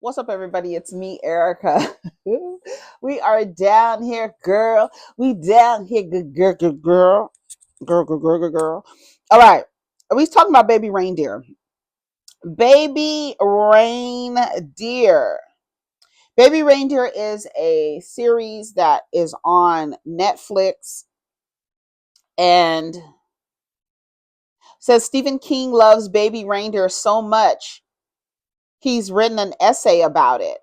What's up, everybody? It's me, Erica. We are down here, girl. We down here, good girl, good girl, girl, girl, girl, girl, girl. All right. We talking about Baby Reindeer. Baby Reindeer. Baby Reindeer is a series that is on Netflix and says Stephen King loves Baby Reindeer so much he's written an essay about it.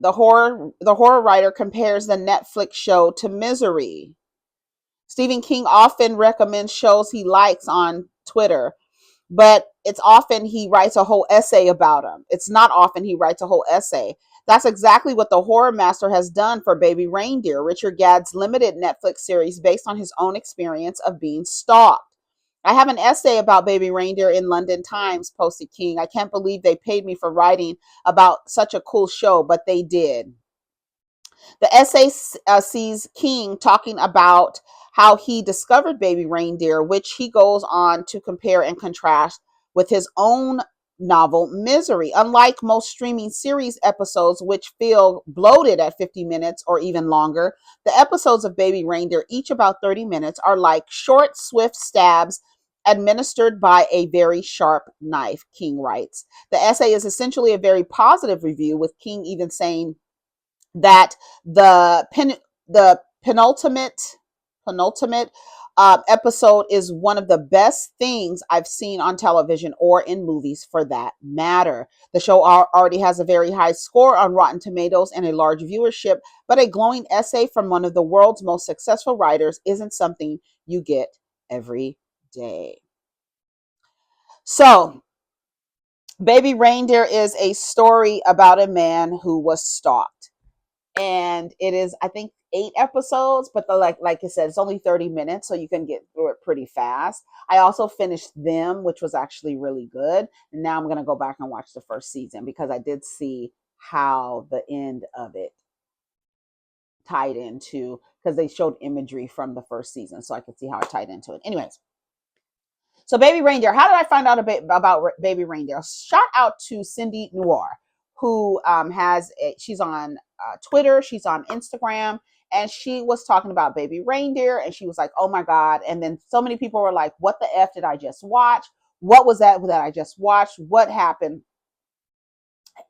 The horror writer compares the Netflix show to Misery. Stephen King often recommends shows he likes on Twitter, but it's often he writes a whole essay about them. It's not often he writes a whole essay. That's exactly what the horror master has done for Baby Reindeer, Richard Gadd's limited Netflix series based on his own experience of being stalked. I have an essay about Baby Reindeer in London Times, posted King. I can't believe they paid me for writing about such a cool show, but they did. The essay sees King talking about how he discovered Baby Reindeer, which he goes on to compare and contrast with his own novel, Misery. Unlike most streaming series episodes, which feel bloated at 50 minutes or even longer, the episodes of Baby Reindeer, each about 30 minutes, are like short, swift stabs administered by a very sharp knife, King writes. The essay is essentially a very positive review, with King even saying that the penultimate episode is one of the best things I've seen on television or in movies for that matter. The show already has a very high score on Rotten Tomatoes and a large viewership, but a glowing essay from one of the world's most successful writers isn't something you get every day. So, Baby Reindeer is a story about a man who was stalked, and it is, I think, 8 episodes, but like I said, it's only 30 minutes, so you can get through it pretty fast. I also finished them, which was actually really good, and now I'm going to go back and watch the first season because I did see how the end of it tied into, because they showed imagery from the first season, so I could see how it tied into it. Anyways, so Baby Reindeer, how did I find out about Baby Reindeer? Shout out to Cindy Noir, who she's on Twitter, she's on Instagram, and she was talking about Baby Reindeer, and she was like, oh my God. And then so many people were like, what the F did I just watch? What was that I just watched? What happened?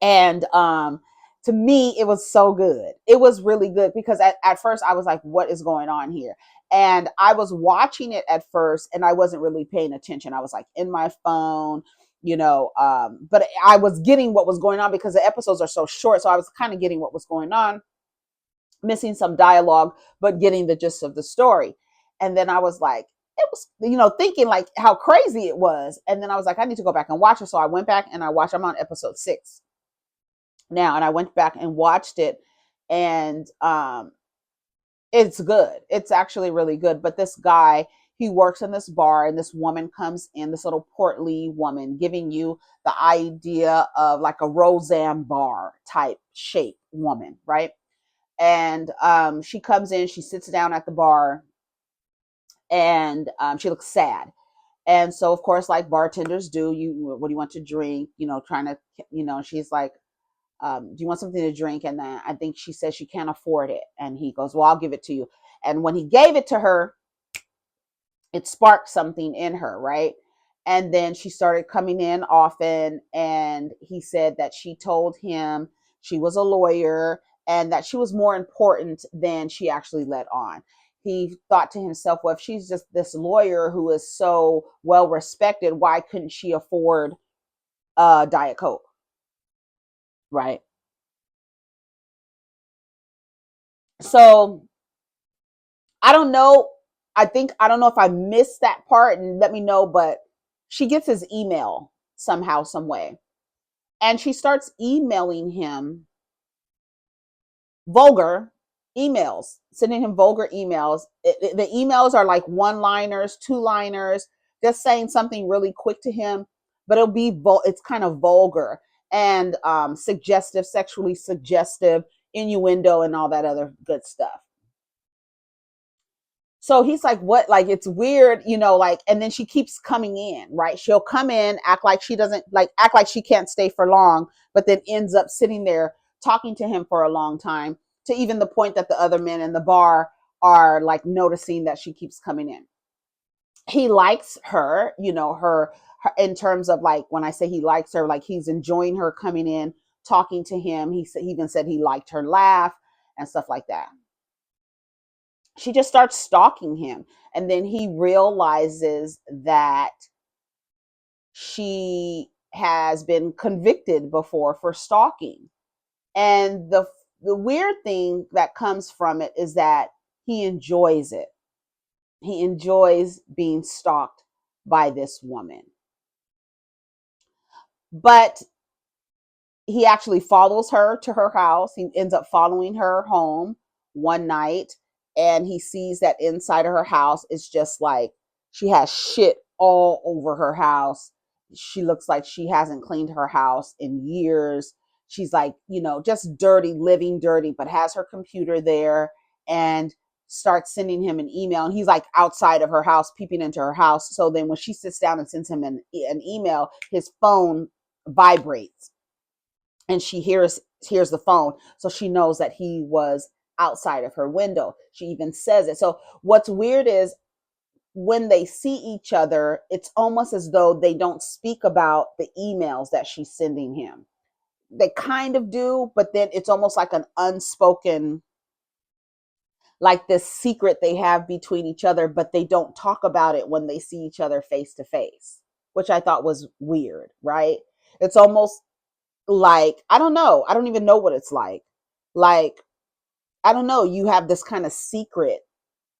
And to me, it was so good. It was really good because at first I was like, what is going on here? And I was watching it at first and I wasn't really paying attention. I was like in my phone, but I was getting what was going on because the episodes are so short. So I was kind of getting what was going on, missing some dialogue, but getting the gist of the story. And then I was like, it was, thinking like how crazy it was. And then I was like, I need to go back and watch it. So I went back and I watched, I'm on episode 6 now, and I went back and watched it, and it's good. It's actually really good. But this guy, he works in this bar, and this woman comes in, this little portly woman, giving you the idea of like a Roseanne Barr type shape woman, right? And she comes in, she sits down at the bar, and she looks sad. And so, of course, like bartenders do, what do you want to drink? Trying to, she's like, do you want something to drink? And then I think she says she can't afford it. And he goes, well, I'll give it to you. And when he gave it to her, it sparked something in her, right? And then she started coming in often. And he said that she told him she was a lawyer and that she was more important than she actually let on. He thought to himself, well, if she's just this lawyer who is so well respected, why couldn't she afford Diet Coke? Right. So I don't know. I don't know if I missed that part, and let me know, but she gets his email somehow, some way. And she starts emailing him vulgar emails, sending him vulgar emails. The emails are like one-liners, two-liners, just saying something really quick to him, but it's kind of vulgar and suggestive, sexually suggestive, innuendo, and all that other good stuff. So he's like, what? Like, it's weird, like, and then she keeps coming in, right? She'll come in, act like she doesn't, like, act like she can't stay for long, but then ends up sitting there talking to him for a long time, to even the point that the other men in the bar are like noticing that she keeps coming in. He likes her, her in terms of, like, when I say he likes her, like, he's enjoying her coming in, talking to him. He even said he liked her laugh and stuff like that. She just starts stalking him, and then he realizes that she has been convicted before for stalking. And the weird thing that comes from it is that he enjoys it. He enjoys being stalked by this woman. But he actually follows her to her house. He ends up following her home one night, and he sees that inside of her house it's just like she has shit all over her house. She looks like she hasn't cleaned her house in years. She's like, just dirty, living dirty, but has her computer there, and starts sending him an email. And he's like outside of her house, peeping into her house. So then when she sits down and sends him an email, his phone vibrates, and she hears the phone, so she knows that he was outside of her window. She even says it. So what's weird is, when they see each other, it's almost as though they don't speak about the emails that she's sending him. They kind of do, but then it's almost like an unspoken, like this secret they have between each other, but they don't talk about it when they see each other face to face, which I thought was weird, right? It's almost like, I don't know, I don't even know what it's like, I don't know, you have this kind of secret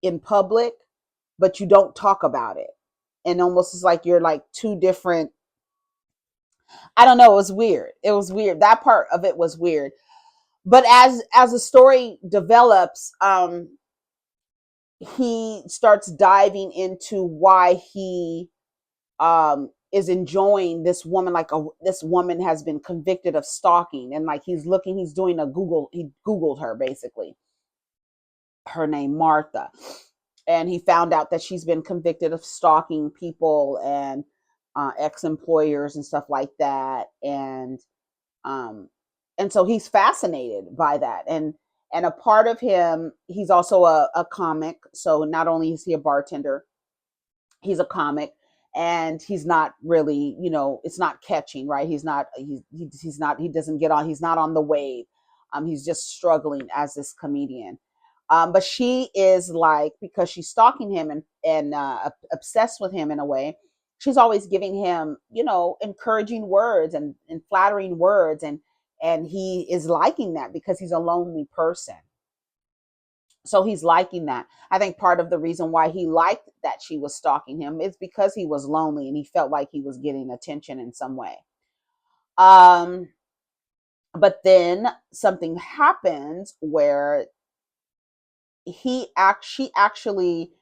in public, but you don't talk about it, and almost it's like you're like two different, I don't know, it was weird, that part of it was weird. But as the story develops, he starts diving into why he is enjoying this woman, like this woman has been convicted of stalking, and like he's doing he googled her, basically, her name Martha, and he found out that she's been convicted of stalking people and ex-employers and stuff like that. Um and so he's fascinated by that, and a part of him, he's also a comic, so not only is he a bartender, he's a comic, and he's not really, it's not catching, right? He's not, he doesn't get on, he's not on the wave. He's just struggling as this comedian. But she is like, because she's stalking him and obsessed with him in a way, she's always giving him, encouraging words and flattering words, and he is liking that because he's a lonely person. So he's liking that. I think part of the reason why he liked that she was stalking him is because he was lonely and he felt like he was getting attention in some way. Um, but then something happens where she actually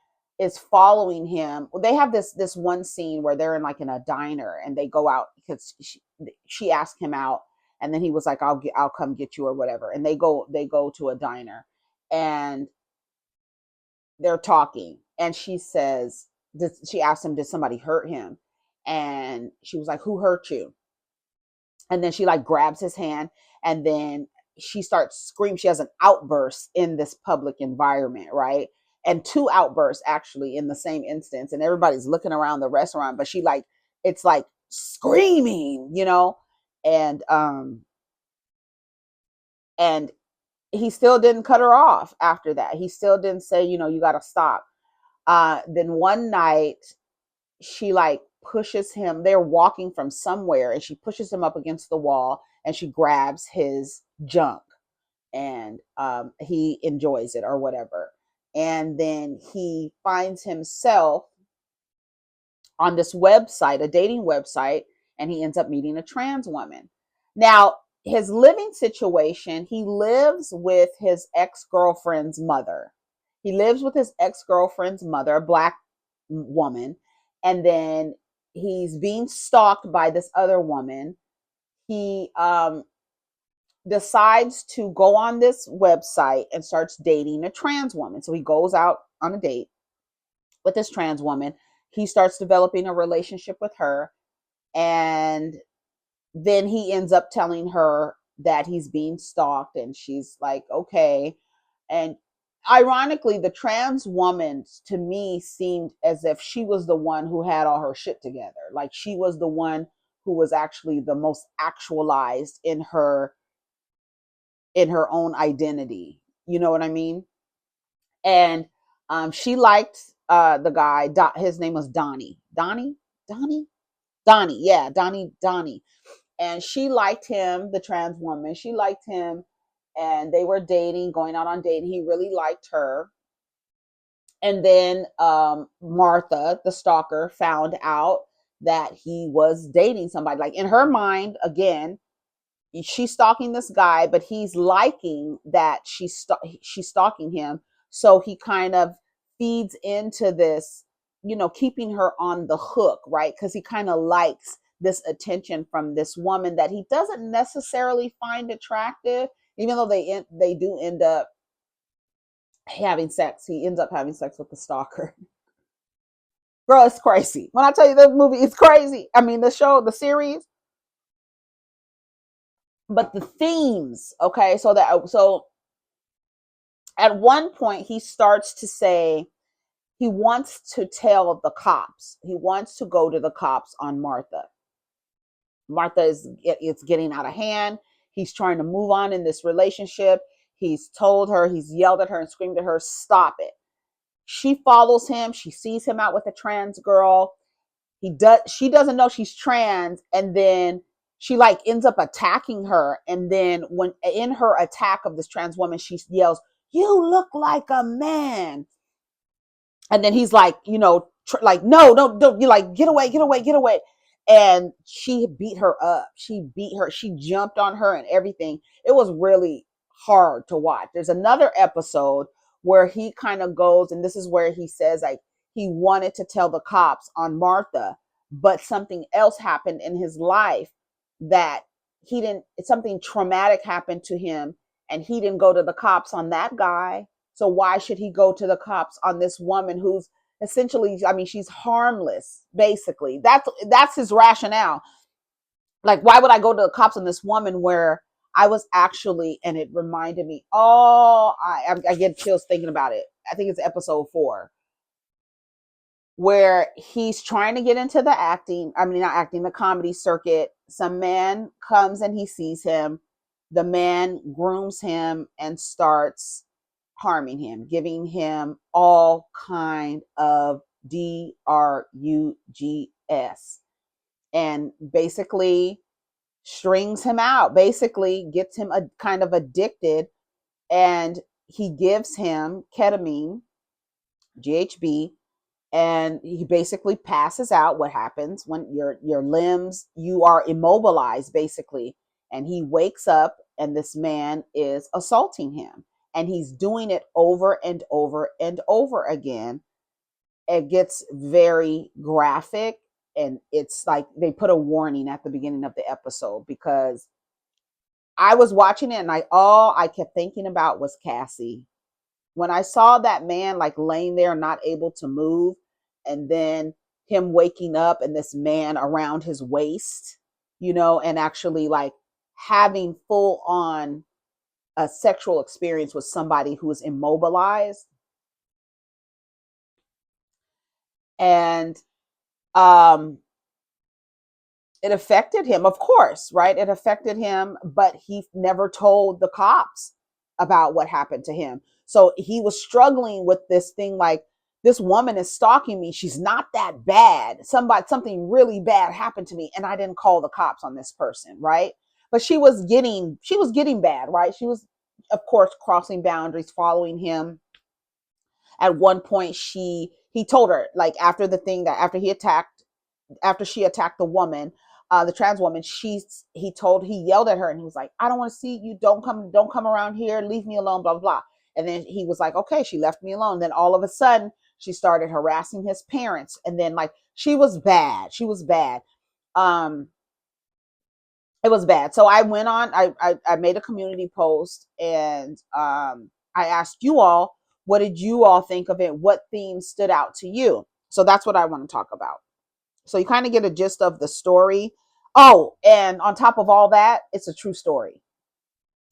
is following him. They have this one scene where they're in a diner, and they go out because she asked him out, and then he was like, I'll come get you or whatever. And they go to a diner, and they're talking, and she asked him, did somebody hurt him? And she was like, who hurt you? And then she like grabs his hand, and then she starts screaming. She has an outburst in this public environment, right? And two outbursts actually in the same instance, and everybody's looking around the restaurant, but she like, it's like screaming, and and he still didn't cut her off after that. He still didn't say, you got to stop. Then one night, she like pushes him. They're walking from somewhere, and she pushes him up against the wall, and she grabs his junk, and he enjoys it or whatever. And then he finds himself on this website, a dating website, and he ends up meeting a trans woman. Now, his living situation, he lives with his ex-girlfriend's mother. He lives with his ex-girlfriend's mother, a black woman, and then he's being stalked by this other woman. He decides to go on this website and starts dating a trans woman. So he goes out on a date, with this trans woman. He starts developing a relationship with her, and then he ends up telling her that he's being stalked, and she's like, okay. And ironically, the trans woman to me seemed as if she was the one who had all her shit together. Like she was the one who was actually the most actualized in her own identity. You know what I mean? And she liked the guy. His name was Donnie. Donnie, Donnie. Yeah, Donnie. And she liked him. The trans woman. She liked him, and they were dating, going out on dating. He really liked her. And then Martha, the stalker, found out that he was dating somebody. Like in her mind, again, she's stalking this guy, but he's liking that she's stalking him. So he kind of feeds into this, keeping her on the hook, right? Because he kind of likes this attention from this woman that he doesn't necessarily find attractive, even though they do end up having sex. He ends up having sex with the stalker. Girl, it's crazy. When I tell you the movie, it's crazy. I mean, the show, the series, but the themes. Okay, so at one point he starts to say he wants to tell the cops. He wants to go to the cops on Martha. Martha is it's getting out of hand. He's trying to move on in this relationship. He's told her, he's yelled at her and screamed at her, stop it. She follows him. She sees him out with a trans girl. She doesn't know she's trans, and then she like ends up attacking her. And then when in her attack of this trans woman, she yells, "You look like a man." And then he's like, like, no, don't, you like, get away, get away, get away. And she beat her up. She beat her. She jumped on her and everything. It was really hard to watch. There's another episode where he kind of goes, and this is where he says, like, he wanted to tell the cops on Martha, but something else happened in his life that something traumatic happened to him, and he didn't go to the cops on that guy. So why should he go to the cops on this woman who's essentially, I mean, she's harmless, basically. That's his rationale. Like, why would I go to the cops on this woman where I was actually, and it reminded me, I get chills thinking about it. I think it's episode 4, where he's trying to get into the acting, I mean, not acting, the comedy circuit. Some man comes and he sees him. The man grooms him and starts harming him, giving him all kind of drugs, and basically strings him out, basically gets him a kind of addicted. And he gives him ketamine, GHB, and he basically passes out. What happens when your limbs, you are immobilized basically, and he wakes up and this man is assaulting him, and he's doing it over and over and over again. It gets very graphic, and it's like they put a warning at the beginning of the episode, because I was watching it and all I kept thinking about was Cassie. When I saw that man like laying there not able to move, and then him waking up and this man around his waist, and actually like having full on a sexual experience with somebody who is immobilized. And um it affected him, of course, right? It affected him, but he never told the cops about what happened to him. So he was struggling with this thing, like, this woman is stalking me. She's not that bad. Something really bad happened to me, and I didn't call the cops on this person, right? But she was getting bad, right? She was, of course, crossing boundaries, following him. At one point, he told her, like, after she attacked the woman, the trans woman, he yelled at her, and he was like, I don't want to see you. Don't come around here. Leave me alone, blah, blah, blah. And then he was like, okay, she left me alone. Then all of a sudden she started harassing his parents. And then like, she was bad. She was bad. Um, it was bad. So I went on, I made a community post, and I asked you all, What did you all think of it? What themes stood out to you? So that's what I want to talk about. So you kind of get a gist of the story. Oh, and on top of all that, it's a true story.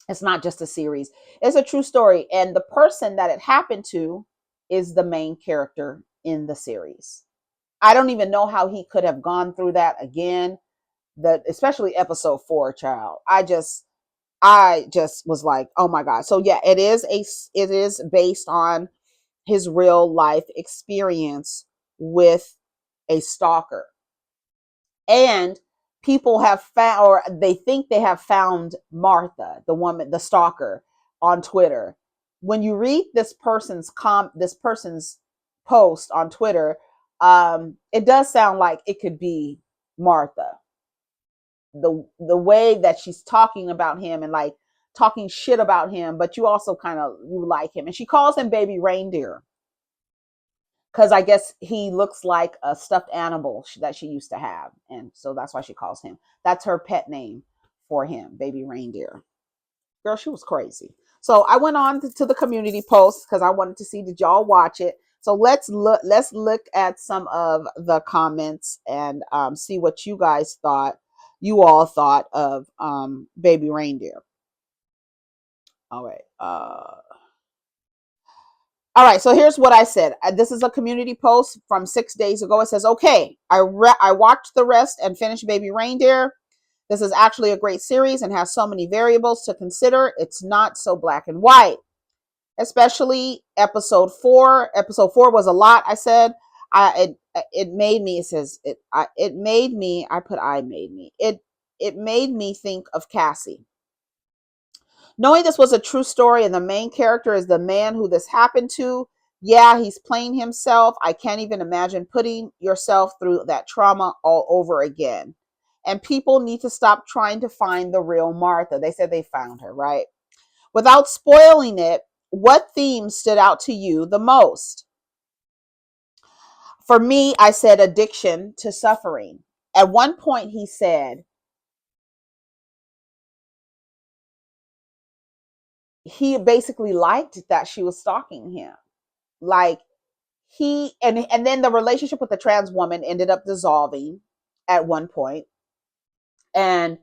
It's not just a series. It's a true story. And the person that it happened to is the main character in the series. I don't even know how he could have gone through that again. That especially episode 4, child. I just was like, oh my God. So yeah, it is based on his real life experience with a stalker. And people have found, or they think they have found Martha, the woman, the stalker, on Twitter. When you read this person's post on Twitter, it does sound like it could be Martha. The way that she's talking about him and like talking shit about him, but you also kind of you like him, and she calls him Baby Reindeer because I guess he looks like a stuffed animal that she used to have, and so that's why she calls him. That's her pet name for him, Baby Reindeer. Girl, she was crazy. So I went on to the community post because I wanted to see, did y'all watch it? So let's look at some of the comments and see what you guys thought. You all thought of Baby Reindeer. All right. All right, so here's what I said. This is a community post from 6 days ago. It says, okay, I watched the rest and finished Baby Reindeer. This is actually a great series and has so many variables to consider. It's not so black and white, especially episode 4. Episode 4 was a lot. I said, it made me. It says it made me. I put I made me. It made me think of Cassie. Knowing this was a true story and the main character is the man who this happened to, yeah, he's playing himself. I can't even imagine putting yourself through that trauma all over again. And people need to stop trying to find the real Martha. They said they found her, right? Without spoiling it, what themes stood out to you the most? For me, I said addiction to suffering. At one point, he said he basically liked that she was stalking him. Like, he and then the relationship with the trans woman ended up dissolving at one point, and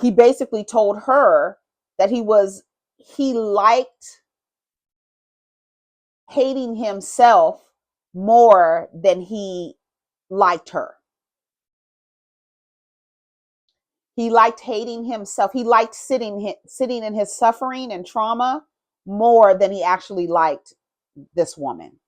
he basically told her that he liked hating himself more than he liked her. He liked hating himself. He liked sitting in his suffering and trauma more than he actually liked this woman.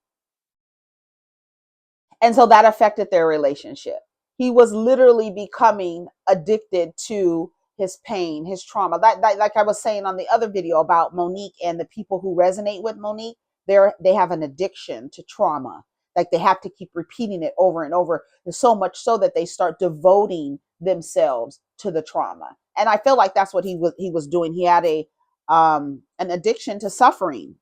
And so that affected their relationship. He was literally becoming addicted to his pain, his trauma. Like I was saying on the other video about Monique and the people who resonate with Monique, they have an addiction to trauma. Like they have to keep repeating it over and over, and so much so that they start devoting themselves to the trauma. And I feel like that's what he was doing. He had an addiction to suffering.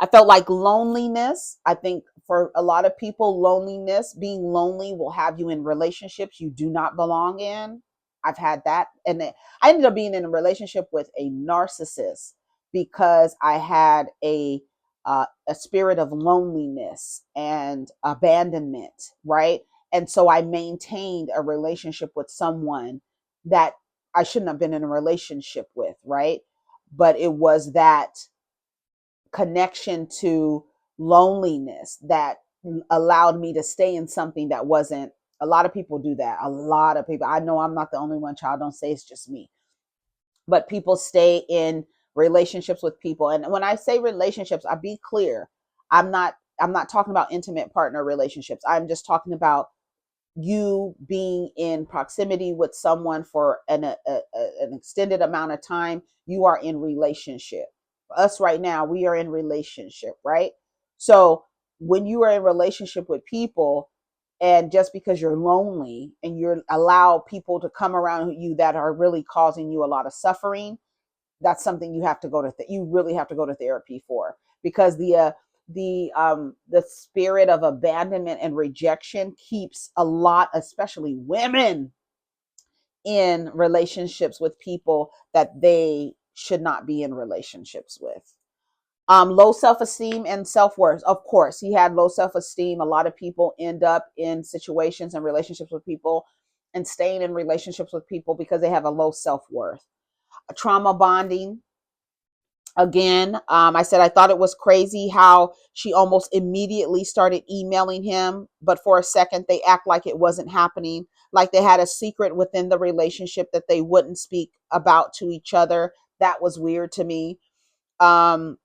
I felt like loneliness. I think for a lot of people, loneliness, being lonely will have you in relationships you do not belong in. I've had that. And I ended up being in a relationship with a narcissist because I had a spirit of loneliness and abandonment, right? And so I maintained a relationship with someone that I shouldn't have been in a relationship with, right? But it was that connection to loneliness that allowed me to stay in something that wasn't. A lot of people do that. A lot of people. I know I'm not the only one, child. Don't say it's just me. But people stay in relationships with people. And when I say relationships, I be clear. I'm not talking about intimate partner relationships. I'm just talking about you being in proximity with someone for an extended amount of time. You are in relationship. Us right now, we are in relationship, right? So when you are in relationship with people, and just because you're lonely and you allow people to come around you that are really causing you a lot of suffering, that's something you have to you really have to go to therapy for, because the spirit of abandonment and rejection keeps a lot, especially women, in relationships with people that they should not be in relationships with. Low self-esteem and self-worth. Of course, he had low self-esteem. A lot of people end up in situations and relationships with people and staying in relationships with people because they have a low self-worth. Trauma bonding. Again, I said I thought it was crazy how she almost immediately started emailing him, but for a second they act like it wasn't happening, like they had a secret within the relationship that they wouldn't speak about to each other. That was weird to me. um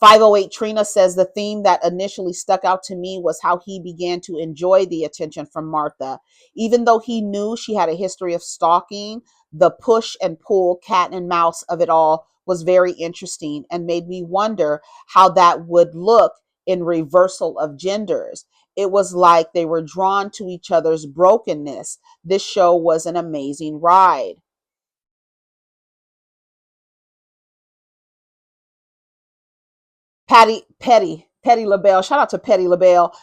508 Trina says the theme that initially stuck out to me was how he began to enjoy the attention from Martha. Even though he knew she had a history of stalking, the push and pull, cat and mouse of it all was very interesting and made me wonder how that would look in reversal of genders. It was like they were drawn to each other's brokenness. This show was an amazing ride. Petty LaBelle. Shout out to Petty LaBelle.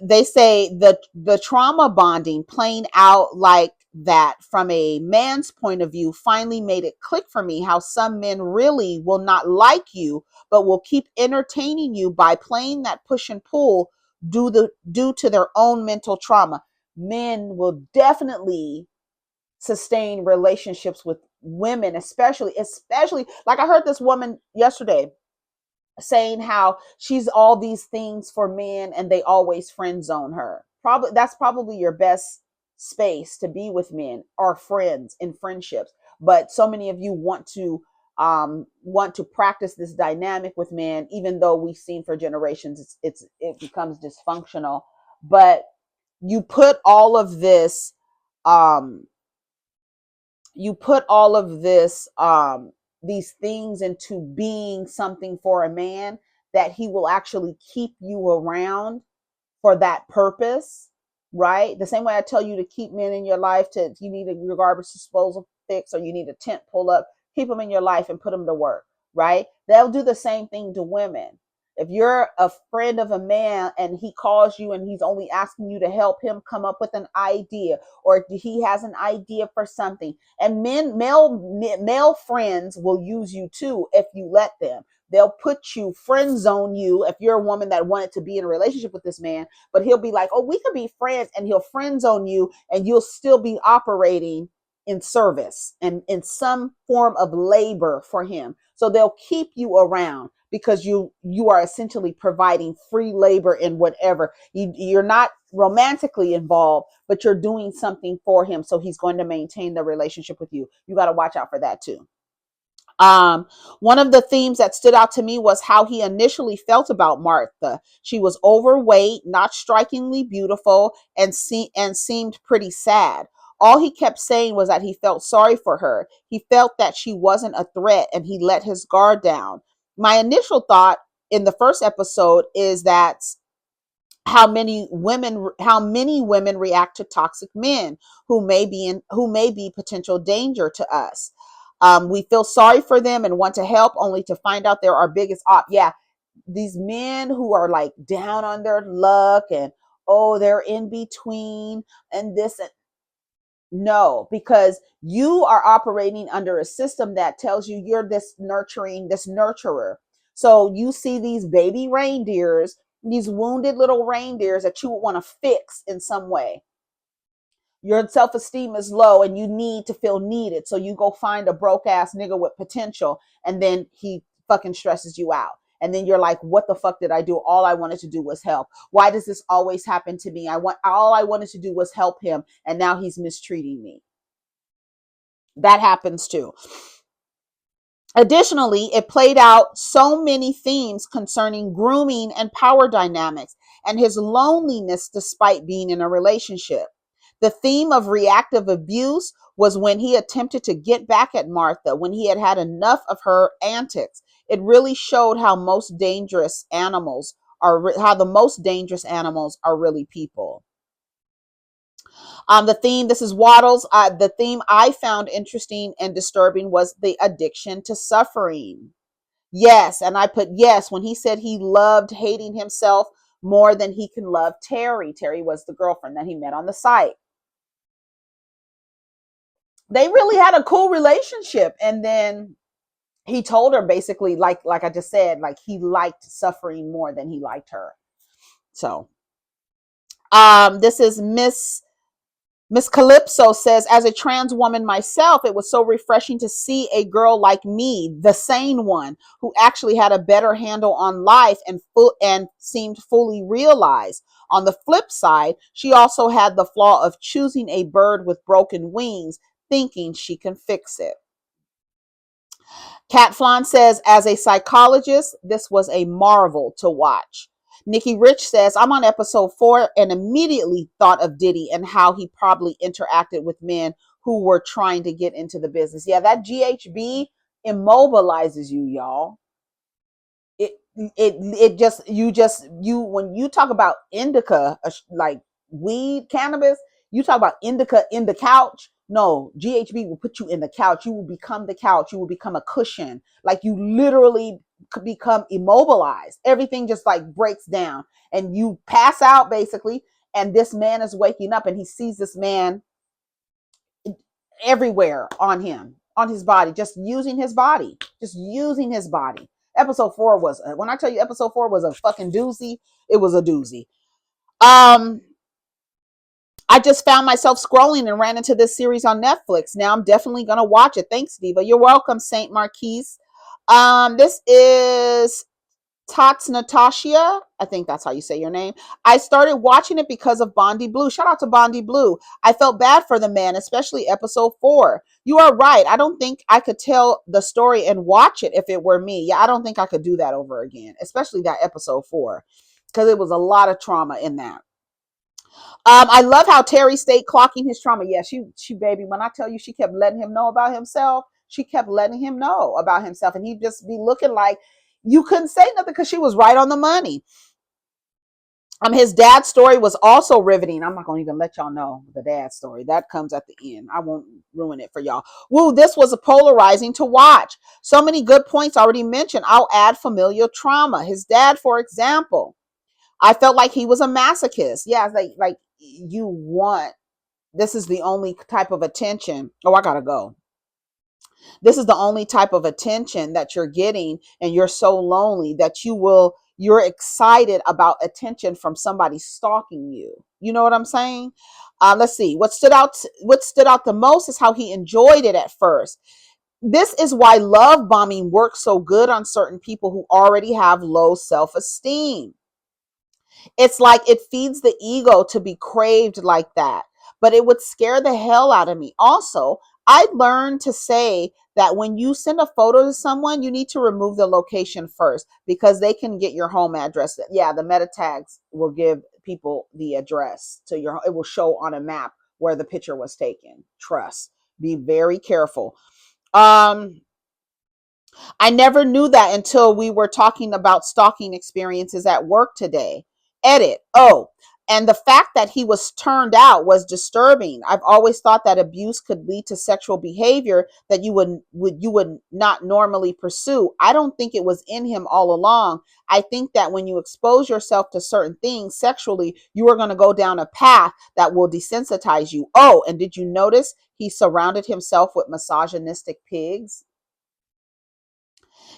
They say the trauma bonding playing out like that from a man's point of view finally made it click for me how some men really will not like you, but will keep entertaining you by playing that push and pull due to their own mental trauma. Men will definitely sustain relationships with women, especially like I heard this woman yesterday saying how she's all these things for men and they always friend zone her. Probably that's probably your best space to be with men or friends in friendships. But so many of you want to practice this dynamic with men, even though we've seen for generations it becomes dysfunctional. But you put all of this um you put all of this these things into being something for a man that he will actually keep you around for that purpose, right? The same way I tell you to keep men in your life, to if you need your garbage disposal fixed or you need a tent pull up, keep them in your life and put them to work, right? They'll do the same thing to women. If you're a friend of a man and he calls you and he's only asking you to help him come up with an idea, or he has an idea for something, and male friends will use you too if you let them. They'll put you, friend zone you if you're a woman that wanted to be in a relationship with this man, but he'll be like, oh, we could be friends, and he'll friend zone you and you'll still be operating in service and in some form of labor for him. So they'll keep you around because you are essentially providing free labor in whatever. You're not romantically involved, but you're doing something for him, so he's going to maintain the relationship with you. You got to watch out for that too. Um, One of the themes that stood out to me was how he initially felt about Martha. She was overweight, not strikingly beautiful, and seemed pretty sad. All he kept saying was that he felt sorry for her. He felt that she wasn't a threat, and he let his guard down. My initial thought in the first episode is that how many women react to toxic men who may be potential danger to us. We feel sorry for them and want to help, only to find out they're our biggest op. Yeah, these men who are like down on their luck and oh, they're in between and this and no, because you are operating under a system that tells you you're this nurturing, this nurturer. So you see these baby reindeers, these wounded little reindeers that you would want to fix in some way. Your self-esteem is low and you need to feel needed. So you go find a broke ass nigga with potential, and then he fucking stresses you out. And then you're like, what the fuck did I do? All I wanted to do was help. Why does this always happen to me? All I wanted to do was help him, and now he's mistreating me. That happens too. Additionally, it played out so many themes concerning grooming and power dynamics and his loneliness despite being in a relationship. The theme of reactive abuse was when he attempted to get back at Martha when he had had enough of her antics. It really showed how the most dangerous animals are really people. This is Waddles. The theme I found interesting and disturbing was the addiction to suffering. Yes, and I put yes when he said he loved hating himself more than he can love Terry. Terry was the girlfriend that he met on the site. They really had a cool relationship, and then he told her basically, like I just said, like he liked suffering more than he liked her. So this is Miss Calypso says, as a trans woman myself, it was so refreshing to see a girl like me, the sane one, who actually had a better handle on life and seemed fully realized. On the flip side, she also had the flaw of choosing a bird with broken wings, thinking she can fix it. Kat Flan says, as a psychologist, this was a marvel to watch. Nikki Rich says, I'm on episode 4 and immediately thought of Diddy and how he probably interacted with men who were trying to get into the business. Yeah, that GHB immobilizes you, y'all. You when you talk about indica, like weed, cannabis, you talk about indica in the couch. No, GHB will put you in the couch. You will become the couch. You will become a cushion. Like you literally could become immobilized. Everything just like breaks down and you pass out basically. And this man is waking up and he sees this man everywhere on him, on his body, just using his body, just using his body. Episode 4 was, when I tell you episode 4 was a fucking doozy, it was a doozy. I just found myself scrolling and ran into this series on Netflix. Now I'm definitely gonna watch it. Thanks, Diva. You're welcome, Saint Marquise. This is Tots Natasha, I think that's how you say your name. I started watching it because of Bondi Blue. Shout out to Bondi Blue. I felt bad for the man, especially episode 4. You are right. I don't think I could tell the story and watch it if it were me. Yeah, I don't think I could do that over again, especially that episode 4, because it was a lot of trauma in that. I love how Terry stayed clocking his trauma. Yeah, she baby, when I tell you she kept letting him know about himself, she kept letting him know about himself. And he'd just be looking like you couldn't say nothing because she was right on the money. His dad's story was also riveting. I'm not going to even let y'all know the dad's story. That comes at the end. I won't ruin it for y'all. Woo, this was a polarizing to watch. So many good points already mentioned. I'll add familial trauma. His dad, for example, I felt like he was a masochist. Yeah, like you want, this is the only type of attention. Oh, I gotta go. This is the only type of attention that you're getting, and you're so lonely that you're excited about attention from somebody stalking you. You know what I'm saying? Let's see. What stood out the most is how he enjoyed it at first. This is why love bombing works so good on certain people who already have low self-esteem. It's like it feeds the ego to be craved like that, but it would scare the hell out of me. Also, I learned to say that when you send a photo to someone, you need to remove the location first because they can get your home address. Yeah, the meta tags will give people the address to your, it will show on a map where the picture was taken. Trust. Be very careful. I never knew that until we were talking about stalking experiences at work today. Edit. Oh, and the fact that he was turned out was disturbing. I've always thought that abuse could lead to sexual behavior that you would not normally pursue. I don't think it was in him all along. I think that when you expose yourself to certain things sexually, you are going to go down a path that will desensitize you. Oh, and did you notice he surrounded himself with misogynistic pigs?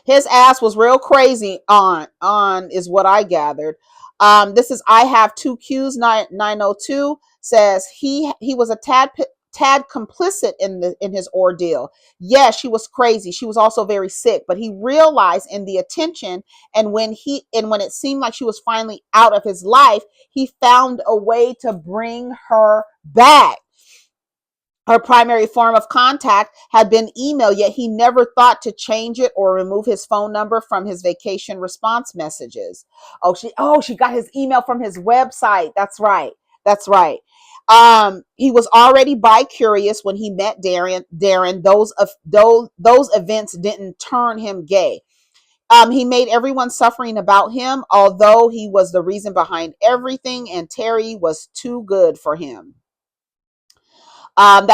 His ass was real crazy on is what I gathered. This is I have two Q's 902 says he was a tad complicit in his ordeal. Yes, she was crazy. She was also very sick, but he realized in the attention and when it seemed like she was finally out of his life, he found a way to bring her back. Her primary form of contact had been email, yet he never thought to change it or remove his phone number from his vacation response messages. She got his email from his website. That's right. That's right. He was already bi-curious when he met Darren. Those events didn't turn him gay. He made everyone suffering about him, although he was the reason behind everything, and Terry was too good for him. I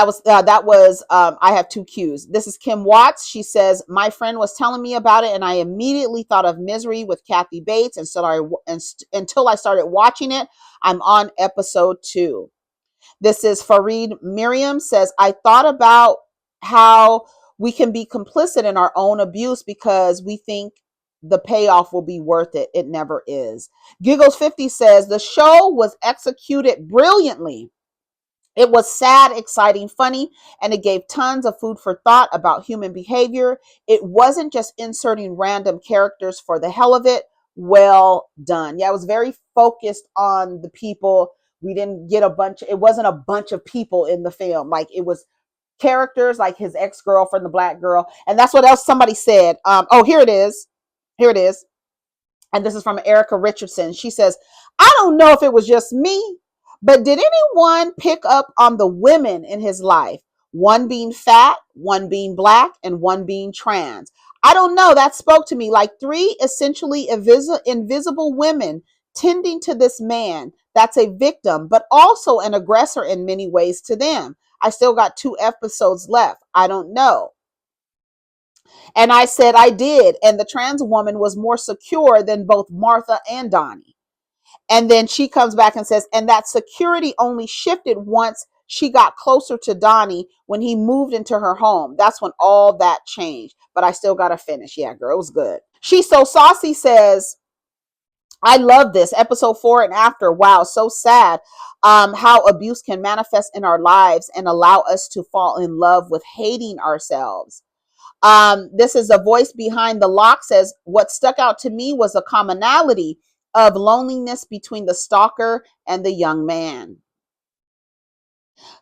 have two Q's. This is Kim Watts. She says, my friend was telling me about it and I immediately thought of Misery with Kathy Bates until I started watching it. I'm on episode 2. This is Fareed Miriam says, I thought about how We can be complicit in our own abuse because we think the payoff will be worth it. It never is. Giggles50 says the show was executed brilliantly. It was sad, exciting, funny, and it gave tons of food for thought about human behavior. It wasn't just inserting random characters for the hell of it. Well done. Yeah, it was very focused on the people. We didn't get a bunch, it wasn't a bunch of people in the film. Like it was characters like his ex-girlfriend, the black girl. And that's what else somebody said. Oh, here it is. Here it is. And this is from Erica Richardson. She says, I don't know if it was just me, but did anyone pick up on the women in his life? One being fat, one being black, and one being trans. I don't know. That spoke to me like three essentially invisible women tending to this man that's a victim, but also an aggressor in many ways to them. I still got 2 episodes left. I don't know. And I said I did. And the trans woman was more secure than both Martha and Donnie. And then she comes back and says, and that security only shifted once she got closer to Donnie when he moved into her home. That's when all that changed. But I still got to finish. Yeah, girl, it was good. She's So Saucy says, I love this. Episode 4 and after. Wow, so sad how abuse can manifest in our lives and allow us to fall in love with hating ourselves. This is a voice behind the lock says, what stuck out to me was a commonality of loneliness between the stalker and the young man.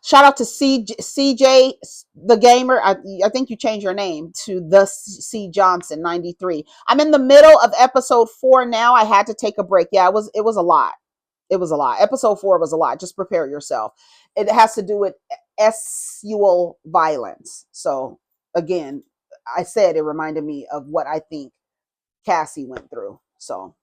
Shout out to CJ, the gamer. I think you changed your name to the C Johnson 93. I'm in the middle of episode 4 now. I had to take a break. Yeah, it was a lot. It was a lot. Episode 4 was a lot. Just prepare yourself. It has to do with sexual violence. So again, I said it reminded me of what I think Cassie went through. So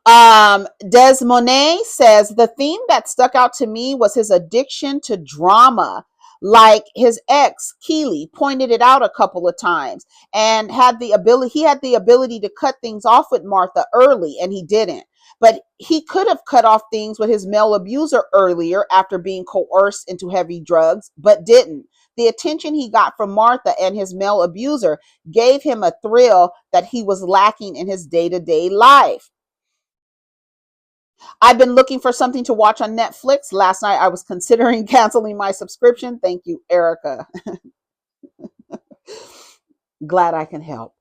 Des Monet says the theme that stuck out to me was his addiction to drama. Like his ex Keely pointed it out a couple of times and he had the ability to cut things off with Martha early, and he didn't. But he could have cut off things with his male abuser earlier after being coerced into heavy drugs, but didn't. The attention he got from Martha and his male abuser gave him a thrill that he was lacking in his day-to-day life. I've been looking for something to watch on Netflix. Last night I was considering canceling my subscription. Thank you, Erica. Glad I can help.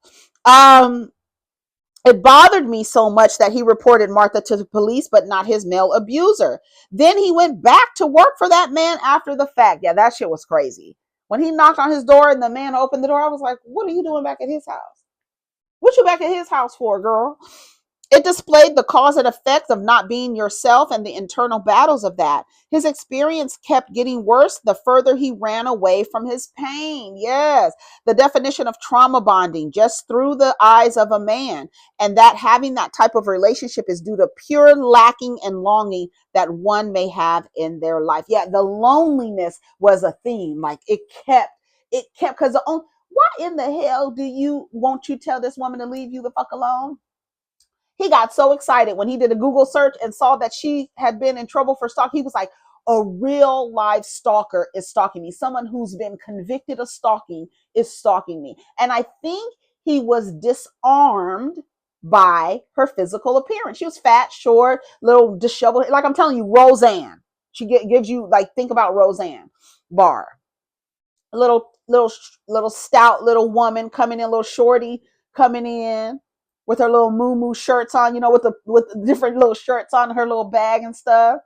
It bothered me so much that he reported Martha to the police, but not his male abuser. Then he went back to work for that man after the fact. Yeah, that shit was crazy. When he knocked on his door and the man opened the door, I was like, what are you doing back at his house? What you back at his house for, girl? It displayed the cause and effect of not being yourself and the internal battles of that. His experience kept getting worse the further he ran away from his pain. Yes, the definition of trauma bonding just through the eyes of a man. And that having that type of relationship is due to pure lacking and longing that one may have in their life. Yeah, the loneliness was a theme. Like it kept, because why in the hell won't you tell this woman to leave you the fuck alone? He got so excited when he did a Google search and saw that she had been in trouble for stalking. He was like, a real live stalker is stalking me. Someone who's been convicted of stalking is stalking me. And I think he was disarmed by her physical appearance. She was fat, short, little disheveled. Like I'm telling you, Roseanne. She gives you, like, think about Roseanne Barr. A little stout little woman coming in, little shorty coming in with her little moo shirts on, with different little shirts on, her little bag and stuff.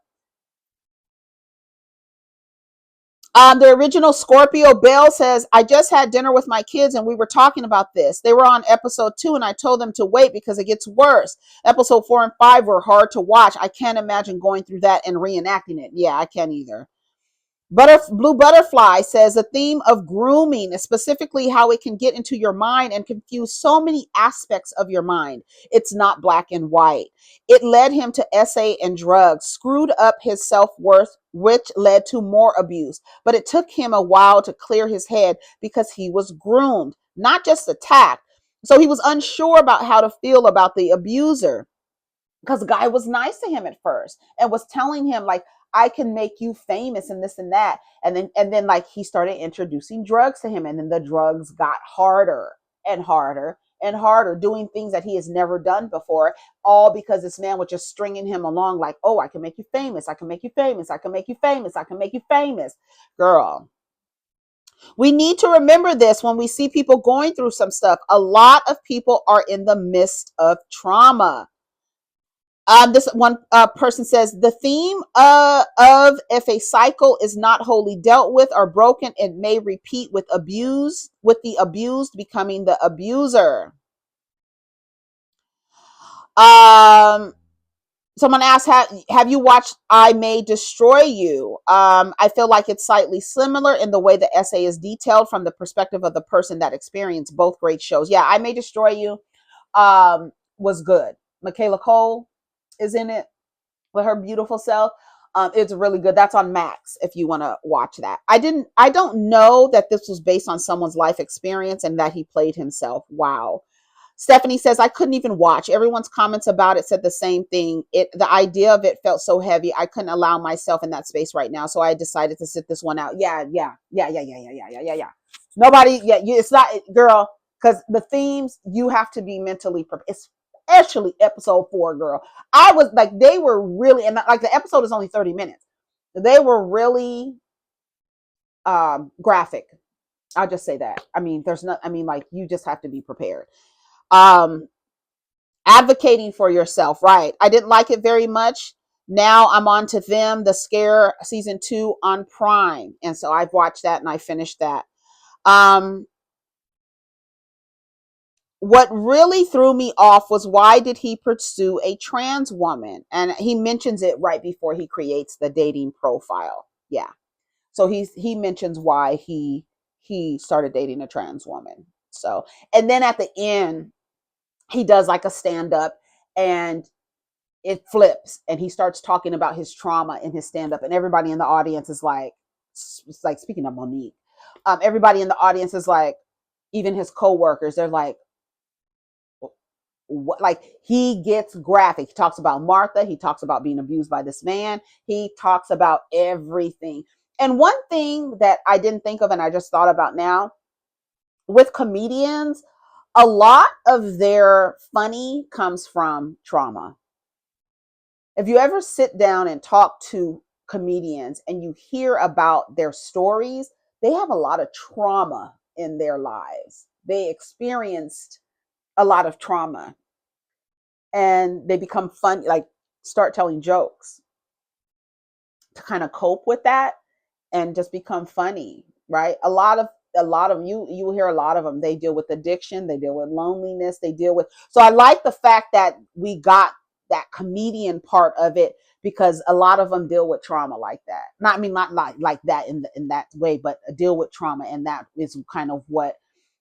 The original Scorpio Bell says, I just had dinner with my kids and we were talking about this. They were on episode 2 and I told them to wait because it gets worse. Episode 4 and 5 were hard to watch. I can't imagine going through that and reenacting it. Yeah, I can't either. Blue Butterfly says the theme of grooming, specifically how it can get into your mind and confuse so many aspects of your mind. It's not black and white. It led him to SA and drugs, screwed up his self-worth, which led to more abuse. But it took him a while to clear his head because he was groomed, not just attacked. So he was unsure about how to feel about the abuser, because the guy was nice to him at first and was telling him, like, I can make you famous and this and that. And then like he started introducing drugs to him, and then the drugs got harder and harder and harder, doing things that he has never done before, all because this man was just stringing him along like, oh, I can make you famous, I can make you famous, I can make you famous, I can make you famous. Girl, we need to remember this when we see people going through some stuff. A lot of people are in the midst of trauma. This one person says the theme of if a cycle is not wholly dealt with or broken, it may repeat with the abused becoming the abuser. Um, Someone asked, have you watched I May Destroy You? I feel like it's slightly similar in the way the essay is detailed from the perspective of the person that experienced both great shows. Yeah, I May Destroy You was good. Michaela Cole is in it with her beautiful self. It's really good. That's on Max if you want to watch that. I don't know that this was based on someone's life experience and that he played himself. Wow. Stephanie says, I couldn't even watch. Everyone's comments about it said the same thing. The idea of it felt so heavy. I couldn't allow myself in that space right now. So I decided to sit this one out. Yeah. Nobody, it's not, girl, because the themes, you have to be mentally prepared, especially episode 4, girl. I was like, they were really, and like the episode is only 30 minutes. They were really graphic. I'll just say that. I mean, like, you just have to be prepared. Advocating for yourself, right? I didn't like it very much. Now I'm on to Them, The Scare season 2 on Prime, and so I've watched that and I finished that. What really threw me off was, why did he pursue a trans woman? And he mentions it right before he creates the dating profile. Yeah, so he mentions why he started dating a trans woman. So, and then at the end he does like a stand up, and it flips and he starts talking about his trauma in his stand up, and everybody in the audience is like, it's like, speaking of Monique, everybody in the audience is like, even his co-workers, they're like, what? Like, he gets graphic. He talks about Martha, he talks about being abused by this man, he talks about everything. And one thing that I didn't think of and I just thought about now, with comedians, a lot of their funny comes from trauma. If you ever sit down and talk to comedians and you hear about their stories, they have a lot of trauma in their lives. They experienced a lot of trauma, and they become fun, like start telling jokes to kind of cope with that and just become funny, right? A lot of you will hear a lot of them, they deal with addiction, they deal with loneliness, they deal with, so I like the fact that we got that comedian part of it, because a lot of them deal with trauma like that. Not, I mean, not like that in that way, but deal with trauma, and that is kind of what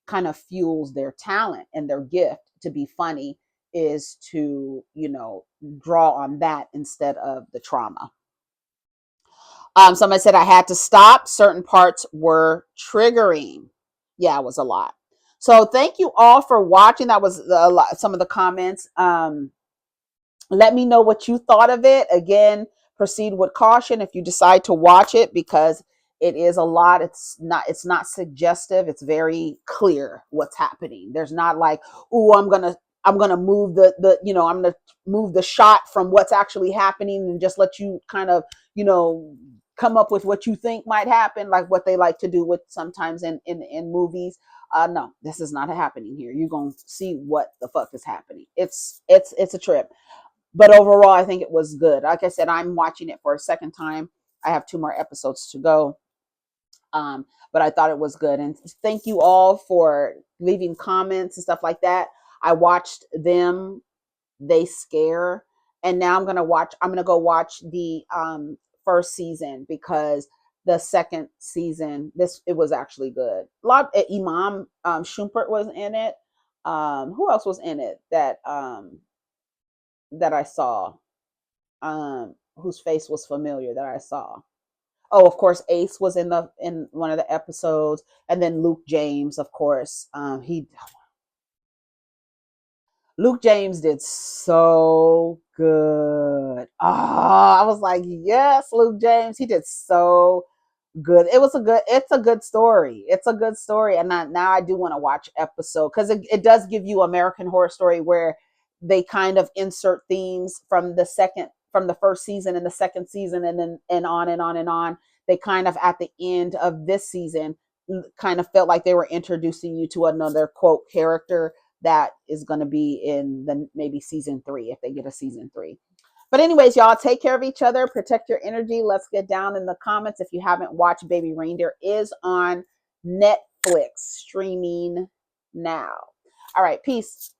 kind of fuels their talent and their gift to be funny, is to, draw on that instead of the trauma. Somebody said I had to stop. Certain parts were triggering. Yeah, it was a lot. So thank you all for watching. That was a lot, some of the comments. Let me know what you thought of it. Again, proceed with caution if you decide to watch it, because it is a lot. It's not suggestive. It's very clear what's happening. There's not like, oh, I'm gonna move I'm gonna move the shot from what's actually happening and just let you kind of, come up with what you think might happen, like what they like to do with sometimes in movies. No, this is not happening here. You're gonna see what the fuck is happening. It's a trip. But overall, I think it was good. Like I said, I'm watching it for a second time. I have 2 more episodes to go. But I thought it was good. And thank you all for leaving comments and stuff like that. I watched Them, They Scare. And now I'm gonna go watch the first season, because the second season, it was actually good. A lot, Imam Shumpert was in it. Who else was in it that I saw, whose face was familiar that I saw? Oh, of course, Ace was in one of the episodes, and then Luke James, of course. Luke James did so good. Oh, I was like, yes, Luke James. He did so good. It's a good story. It's a good story. And now I do want to watch episode because it does give you American Horror Story where they kind of insert themes from the first season and the second season and then and on and on and on. They kind of at the end of this season kind of felt like they were introducing you to another quote character that is going to be in the maybe season 3 if they get a season 3. But anyways, y'all take care of each other, protect your energy. Let's get down in the comments. If you haven't watched, Baby Reindeer is on Netflix streaming now. All right, peace.